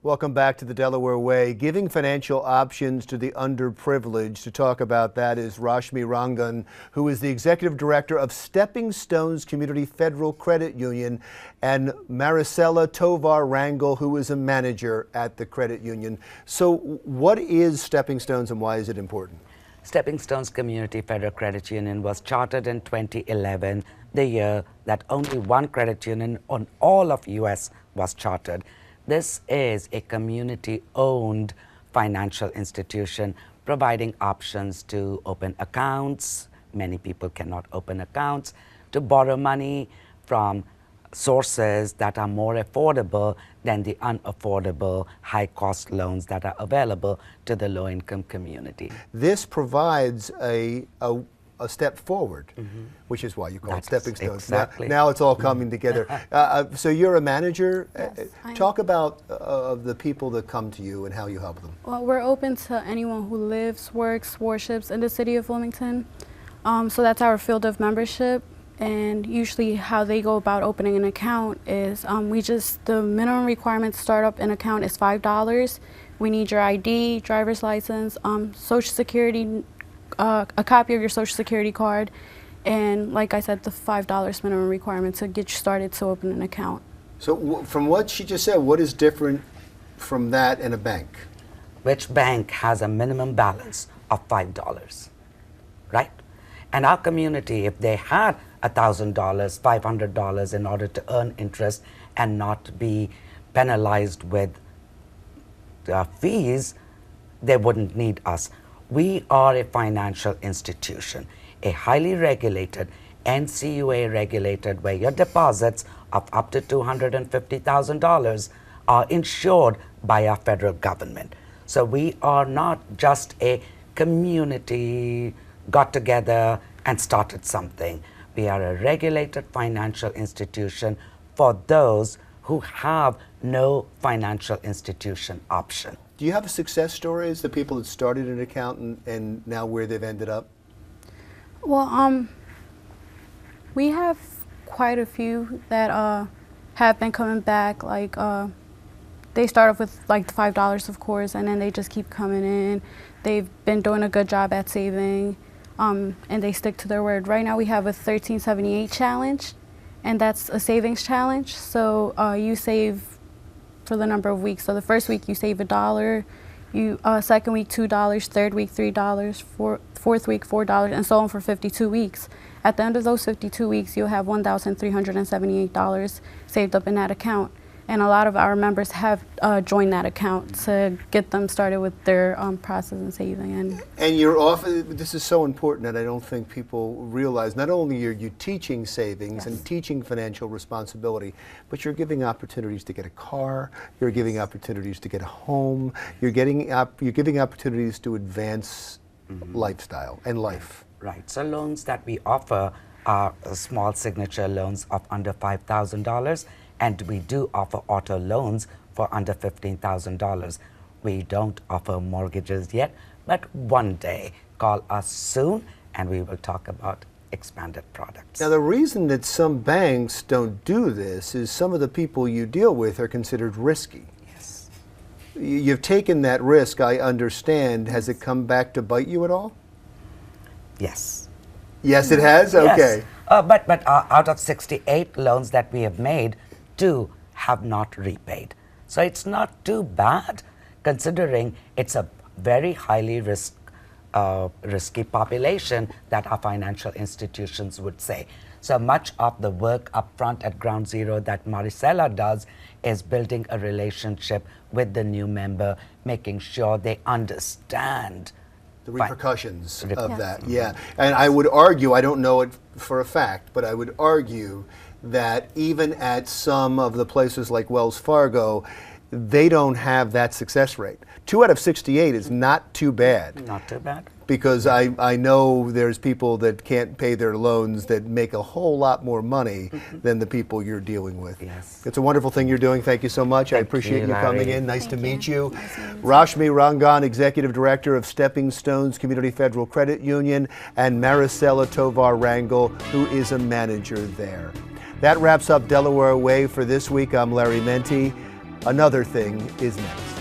Welcome back to the Delaware Way. Giving financial options to the underprivileged. To talk about that is Rashmi Rangan, who is the Executive Director of Stepping Stones Community Federal Credit Union, and Marisela Tovar-Rangel, who is a manager at the credit union. So what is Stepping Stones and why is it important? Stepping Stones Community Federal Credit Union was chartered in 2011, the year that only one credit union on all of US was chartered. This is a community-owned financial institution providing options to open accounts. Many people cannot open accounts, to borrow money from sources that are more affordable than the unaffordable high-cost loans that are available to the low-income community. This provides a step forward, which is why you call it Stepping Stones. Exactly. Now it's all coming together. So you're a manager. Yes, Talk about the people that come to you and how you help them. Well, we're open to anyone who lives, works, worships in the city of Wilmington. So that's our field of membership. And usually how they go about opening an account is the minimum requirement to start up an account is $5. We need your ID, driver's license, Social Security, a copy of your Social Security card, and like I said, the $5 minimum requirement to get you started to open an account. So from what she just said, what is different from that in a bank? Which bank has a minimum balance of $5, right? And our community, if they had $1,000, $500 in order to earn interest and not be penalized with fees, they wouldn't need us. We are a financial institution, a highly regulated, NCUA regulated, where your deposits of up to $250,000 are insured by our federal government. So we are not just a community got together and started something. We are a regulated financial institution for those who have no financial institution option. Do you have success stories, the people that started an account and now where they've ended up? Well, we have quite a few that have been coming back. Like they start off with like the $5, of course, and then they just keep coming in. They've been doing a good job at saving, and they stick to their word. Right now we have a 1378 challenge, and that's a savings challenge. So you save for the number of weeks. So the first week you save $1, second week $2, third week $3, fourth week $4, and so on for 52 weeks. At the end of those 52 weeks, you'll have $1,378 saved up in that account. And a lot of our members have joined that account to get them started with their process and saving. And you're this is so important that I don't think people realize. Not only are you teaching savings and teaching financial responsibility, but you're giving opportunities to get a car, you're giving opportunities to get a home, you're giving opportunities to advance lifestyle and life. Right, so loans that we offer are small signature loans of under $5,000. And we do offer auto loans for under $15,000. We don't offer mortgages yet, but one day, call us soon and we will talk about expanded products. Now, the reason that some banks don't do this is some of the people you deal with are considered risky. Yes. You've taken that risk, I understand. Has it come back to bite you at all? Yes. Yes, it has? Okay. Yes. But out of 68 loans that we have made, 2 have not repaid. So it's not too bad, considering it's a very highly risky population that our financial institutions would say. So much of the work up front at ground zero that Marisela does is building a relationship with the new member, making sure they understand the repercussions of that, Yes. And I would argue, I don't know it for a fact, but I would argue that even at some of the places like Wells Fargo, they don't have that success rate. 2 out of 68 is not too bad. Not too bad. Because I know there's people that can't pay their loans that make a whole lot more money than the people you're dealing with. Yes. It's a wonderful thing you're doing. Thank you so much. I appreciate you coming Larry. in. Nice to meet you. Nice to meet you. Rashmi Rangan, Executive Director of Stepping Stones Community Federal Credit Union, and Marisela Tovar-Rangel, who is a manager there. That wraps up Delaware Way for this week. I'm Larry Menti. Another Thing is next.